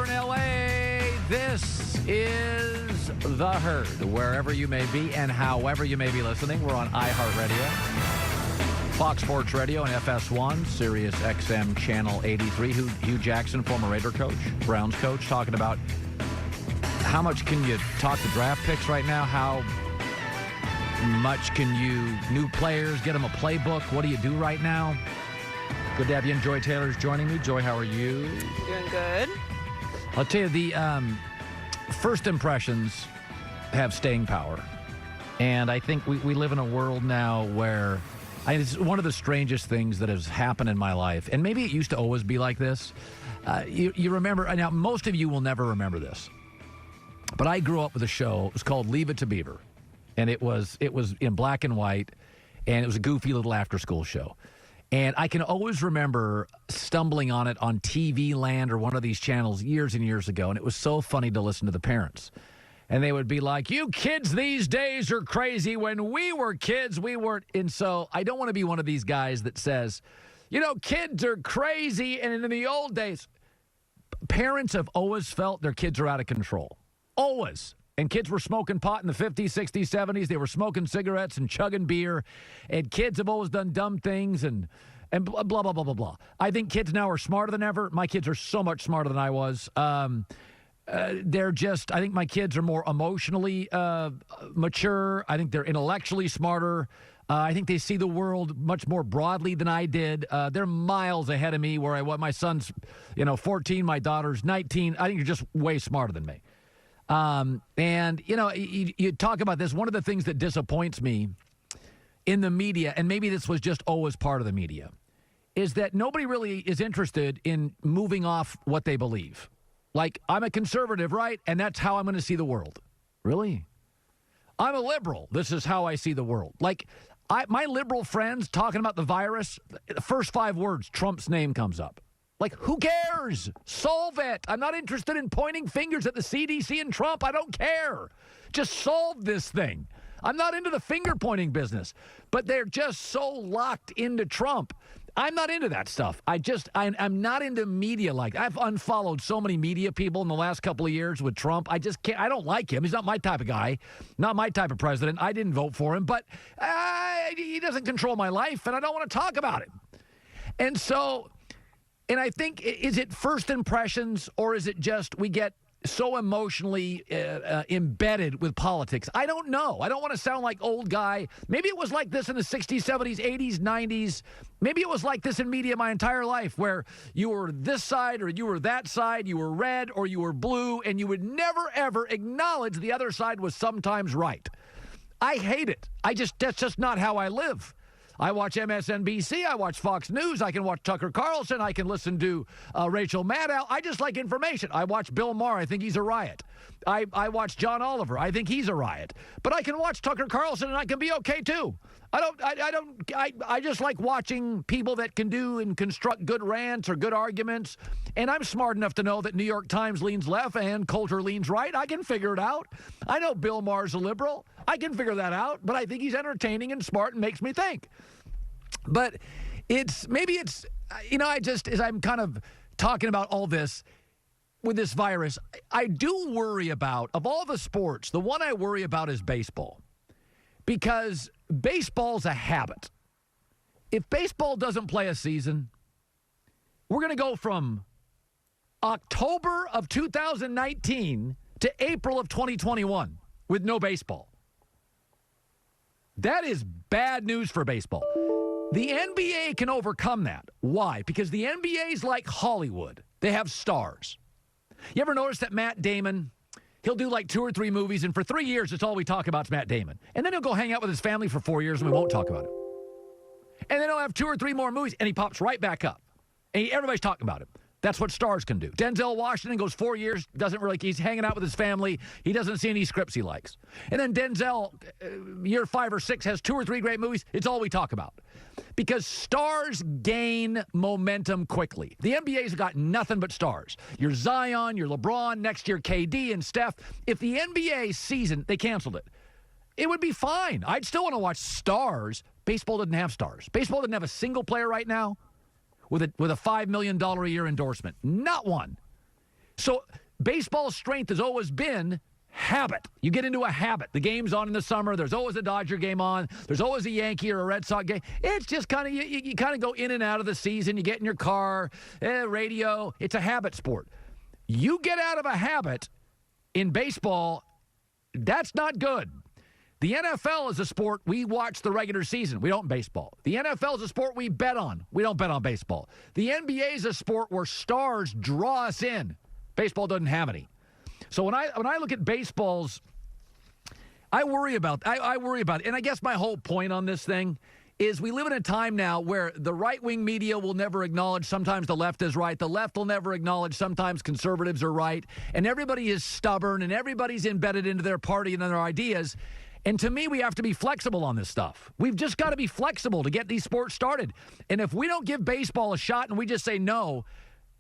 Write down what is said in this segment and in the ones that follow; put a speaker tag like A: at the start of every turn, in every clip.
A: Beaver in L.A. This is The Herd. Wherever you may be and however you may be listening, we're on iHeartRadio, Fox Sports Radio, and FS1, Sirius XM Channel 83. Hugh Jackson, former Raider coach, Browns coach, talking about how much can you talk to draft picks right now? How much can you, new players, get them a playbook? What do you do right now? Good to have you. Joy Taylor's joining me. Joy, how are you?
B: Doing good.
A: I'll tell you, the first impressions have staying power. And I think we live in a world now where it's one of the strangest things that has happened in my life. And maybe it used to always be like this. You remember, now most of you will never remember this. But I grew up with a show. It was called Leave It to Beaver. And it was in black and white. And it was a goofy little after-school show. And I can always remember stumbling on it on TV Land or one of these channels years and years ago, and it was so funny to listen to the parents. And they would be like, you kids these days are crazy. When we were kids, we weren't. And so I don't want to be one of these guys that says, kids are crazy. And in the old days, parents have always felt their kids are out of control. Always. And kids were smoking pot in the 50s, 60s, 70s. They were smoking cigarettes and chugging beer. And kids have always done dumb things and blah, blah, blah, blah, blah, blah. I think kids now are smarter than ever. My kids are so much smarter than I was. I think my kids are more emotionally mature. I think they're intellectually smarter. I think they see the world much more broadly than I did. They're miles ahead of me where my son's, 14, my daughter's 19. I think you're just way smarter than me. You talk about this. One of the things that disappoints me in the media, and maybe this was just always part of the media, is that nobody really is interested in moving off what they believe. Like, I'm a conservative, right? And that's how I'm going to see the world. Really? I'm a liberal. This is how I see the world. Like, my liberal friends talking about the virus, the first 5 words, Trump's name comes up. Like, who cares? Solve it. I'm not interested in pointing fingers at the CDC and Trump. I don't care. Just solve this thing. I'm not into the finger-pointing business. But they're just so locked into Trump. I'm not into that stuff. I'm not into media like that. I've unfollowed so many media people in the last couple of years with Trump. I just can't. I don't like him. He's not my type of guy. Not my type of president. I didn't vote for him. But he doesn't control my life, and I don't want to talk about him. And so... And I think, is it first impressions or is it just we get so emotionally embedded with politics? I don't know. I don't want to sound like old guy. Maybe it was like this in the 60s, 70s, 80s, 90s. Maybe it was like this in media my entire life where you were this side or you were that side, you were red or you were blue, and you would never, ever acknowledge the other side was sometimes right. I hate it. That's just not how I live. I watch MSNBC. I watch Fox News. I can watch Tucker Carlson. I can listen to Rachel Maddow. I just like information. I watch Bill Maher. I think he's a riot. I watch John Oliver. I think he's a riot. But I can watch Tucker Carlson and I can be okay too. I just like watching people that can do and construct good rants or good arguments. And I'm smart enough to know that New York Times leans left and Coulter leans right. I can figure it out. I know Bill Maher's a liberal. I can figure that out. But I think he's entertaining and smart and makes me think. But as I'm kind of talking about all this with this virus, I do worry about, of all the sports, the one I worry about is baseball. Because baseball's a habit. If baseball doesn't play a season, we're going to go from October of 2019 to April of 2021 with no baseball. That is bad news for baseball. The NBA can overcome that. Why? Because the NBA is like Hollywood. They have stars. You ever notice that Matt Damon, he'll do like 2 or 3 movies, and for 3 years, it's all we talk about is Matt Damon. And then he'll go hang out with his family for 4 years, and we won't talk about it. And then he'll have 2 or 3 more movies, and he pops right back up. And everybody's talking about him. That's what stars can do. Denzel Washington goes 4 years, he's hanging out with his family. He doesn't see any scripts he likes. And then Denzel, year 5 or 6, has 2 or 3 great movies. It's all we talk about. Because stars gain momentum quickly. The NBA's got nothing but stars. Your Zion, your LeBron, next year KD and Steph. If the NBA season, they canceled it, it would be fine. I'd still want to watch stars. Baseball doesn't have stars. Baseball doesn't have a single player right now with a $5 million a year endorsement. Not one. So baseball's strength has always been habit. You get into a habit. The game's on in the summer. There's always a Dodger game on. There's always a Yankee or a Red Sox game. It's just kind of, you kind of go in and out of the season. You get in your car, radio. It's a habit sport. You get out of a habit in baseball, that's not good. The NFL is a sport we watch the regular season. We don't in baseball. The NFL is a sport we bet on. We don't bet on baseball. The NBA is a sport where stars draw us in. Baseball doesn't have any. So when I look at baseball's, I worry about it. And I guess my whole point on this thing is we live in a time now where the right-wing media will never acknowledge sometimes the left is right. The left will never acknowledge sometimes conservatives are right. And everybody is stubborn and everybody's embedded into their party and their ideas. And to me, we have to be flexible on this stuff. We've just got to be flexible to get these sports started. And if we don't give baseball a shot and we just say no,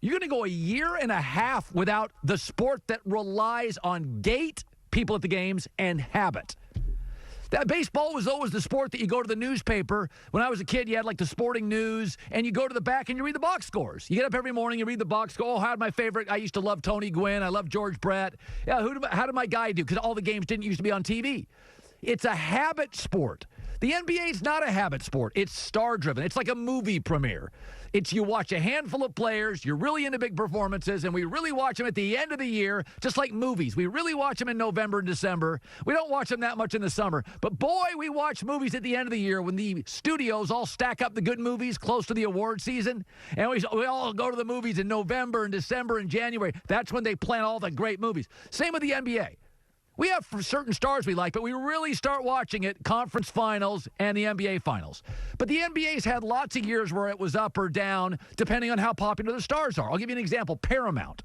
A: you're going to go a year and a half without the sport that relies on gate, people at the games, and habit. That baseball was always the sport that you go to the newspaper. When I was a kid, you had like the sporting news, and you go to the back and you read the box scores. You get up every morning, you read the box score. Oh, how did my favorite? I used to love Tony Gwynn. I love George Brett. Yeah, how did my guy do? Because all the games didn't used to be on TV. It's a habit sport. The NBA is not a habit sport. It's star-driven. It's like a movie premiere. It's you watch a handful of players, you're really into big performances, and we really watch them at the end of the year, just like movies. We really watch them in November and December. We don't watch them that much in the summer. But boy, we watch movies at the end of the year when the studios all stack up the good movies close to the award season. And we all go to the movies in November and December and January. That's when they plan all the great movies. Same with the NBA. We have certain stars we like, but we really start watching it, conference finals and the NBA finals. But the NBA's had lots of years where it was up or down, depending on how popular the stars are. I'll give you an example, Paramount.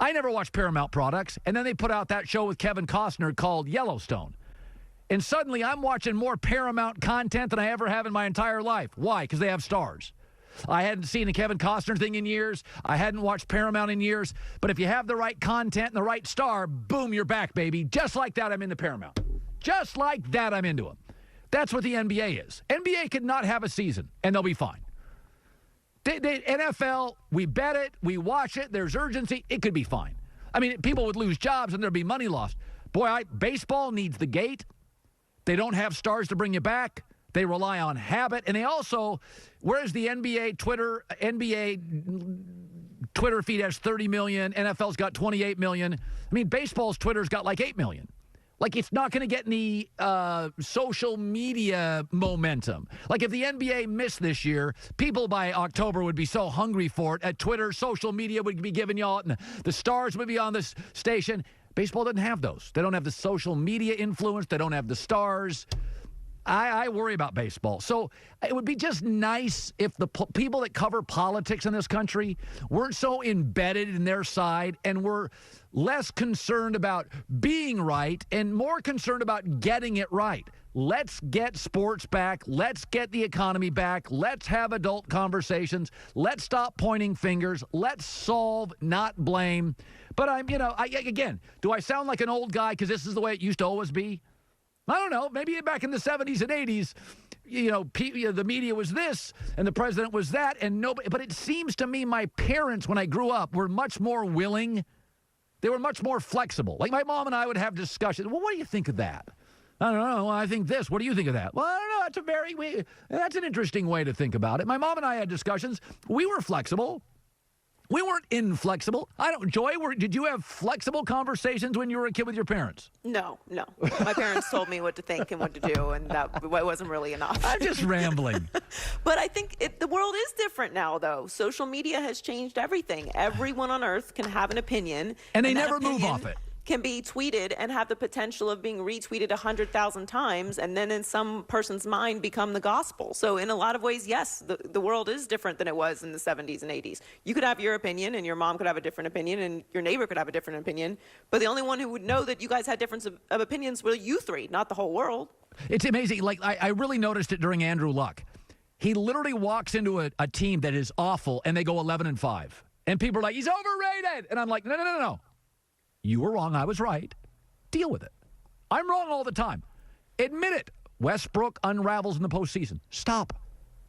A: I never watched Paramount products, and then they put out that show with Kevin Costner called Yellowstone. And suddenly I'm watching more Paramount content than I ever have in my entire life. Why? Because they have stars. I hadn't seen a Kevin Costner thing in years. I hadn't watched Paramount in years. But if you have the right content and the right star, boom, you're back, baby. Just like that, I'm into Paramount. Just like that, I'm into them. That's what the NBA is. NBA could not have a season, and they'll be fine. NFL, we bet it, we watch it, there's urgency, it could be fine. I mean, people would lose jobs and there'd be money lost. Boy, baseball needs the gate. They don't have stars to bring you back. They rely on habit, and they also, whereas the NBA Twitter feed has 30 million, NFL's got 28 million. I mean, baseball's Twitter's got like 8 million. Like, it's not going to get any social media momentum. Like, if the NBA missed this year, people by October would be so hungry for it. At Twitter, social media would be giving y'all, and the stars would be on this station. Baseball doesn't have those. They don't have the social media influence. They don't have the stars. I worry about baseball. So it would be just nice if the people that cover politics in this country weren't so embedded in their side and were less concerned about being right and more concerned about getting it right. Let's get sports back. Let's get the economy back. Let's have adult conversations. Let's stop pointing fingers. Let's solve, not blame. But again, do I sound like an old guy because this is the way it used to always be? I don't know. Maybe back in the 70s and 80s, the media was this and the president was that, and nobody. But it seems to me my parents, when I grew up, were much more willing. They were much more flexible. Like my mom and I would have discussions. Well, what do you think of that? I don't know. Well, I think this. What do you think of that? Well, I don't know. That's an interesting way to think about it. My mom and I had discussions. We were flexible. We weren't inflexible. Joy, did you have flexible conversations when you were a kid with your parents?
B: No. My parents told me what to think and what to do, and that wasn't really enough.
A: I'm just rambling.
B: But I think the world is different now, though. Social media has changed everything. Everyone on earth can have an opinion.
A: And they never move off it.
B: Can be tweeted and have the potential of being retweeted 100,000 times and then in some person's mind become the gospel. So in a lot of ways, yes, the world is different than it was in the 70s and 80s. You could have your opinion and your mom could have a different opinion and your neighbor could have a different opinion. But the only one who would know that you guys had difference of opinions were you three, not the whole world.
A: It's amazing. Like I really noticed it during Andrew Luck. He literally walks into a team that is awful and they go 11-5. And people are like, he's overrated. And I'm like, no. You were wrong. I was right. Deal with it. I'm wrong all the time. Admit it. Westbrook unravels in the postseason. Stop.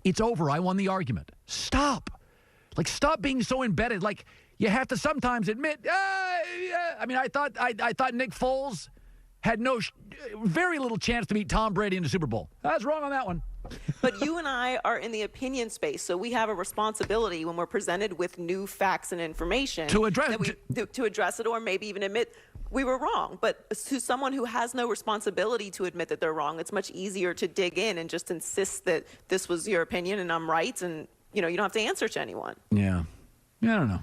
A: It's over. I won the argument. Stop. Stop being so embedded. you have to sometimes admit, I mean, I thought Nick Foles had very little chance to beat Tom Brady in the Super Bowl. I was wrong on that one.
B: But you and I are in the opinion space, so we have a responsibility when we're presented with new facts and information
A: To address
B: to address it, or maybe even admit we were wrong. But to someone who has no responsibility to admit that they're wrong, it's much easier to dig in and just insist that this was your opinion and I'm right, and you don't have to answer to anyone.
A: Yeah, I don't know.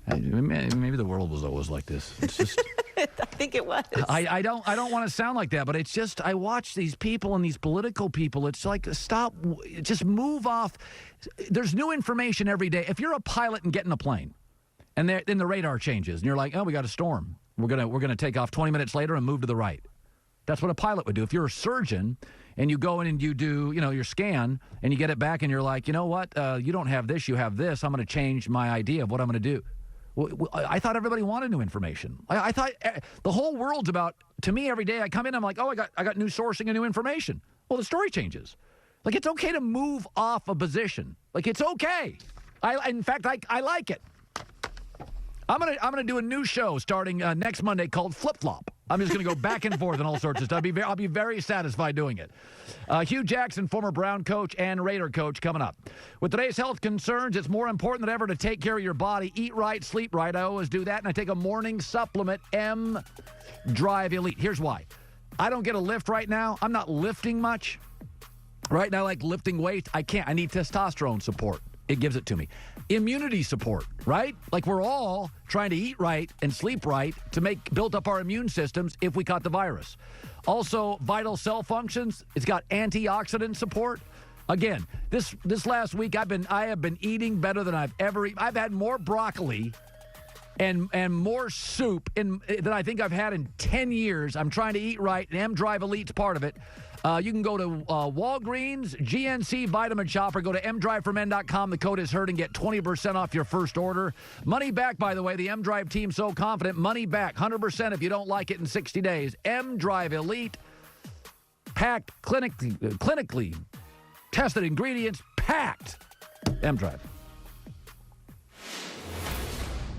A: Maybe the world was always like this. It's just.
B: I think it was.
A: I don't want to sound like that, but it's just I watch these people and these political people. It's like stop, just move off. There's new information every day. If you're a pilot and get in a plane, and then the radar changes, and you're like, oh, we got a storm. We're gonna take off 20 minutes later and move to the right. That's what a pilot would do. If you're a surgeon and you go in and you do your scan and you get it back and you're like, you know what, you don't have this, you have this. I'm going to change my idea of what I'm going to do. I thought everybody wanted new information. I thought the whole world's about, to me, every day I come in, I'm like, oh, I got new sourcing and new information. Well, the story changes. Like, it's okay to move off a position. Like, it's okay. In fact, I like it. I'm gonna do a new show starting next Monday called Flip Flop. I'm just gonna go back and forth and all sorts of stuff. I'll be very satisfied doing it. Hugh Jackson, former Brown coach and Raider coach, coming up. With today's health concerns, it's more important than ever to take care of your body. Eat right, sleep right. I always do that, and I take a morning supplement, M Drive Elite. Here's why. I don't get a lift right now. I'm not lifting much. Right now, like lifting weights, I can't. I need testosterone support. It gives it to me. Immunity support, right? Like we're all trying to eat right and sleep right to build up our immune systems if we caught the virus. Also, vital cell functions. It's got antioxidant support. Again, this last week I have been eating better than I've ever eaten. I've had more broccoli and more soup than I think I've had in 10 years. I'm trying to eat right, and M Drive Elite's part of it. You can go to Walgreens, GNC, Vitamin Shopper. Go to mdriveformen.com. The code is HERD and get 20% off your first order. Money back, by the way. The M Drive team so confident. Money back, 100% if you don't like it in 60 days. M Drive Elite, packed, clinically tested ingredients, packed. M Drive.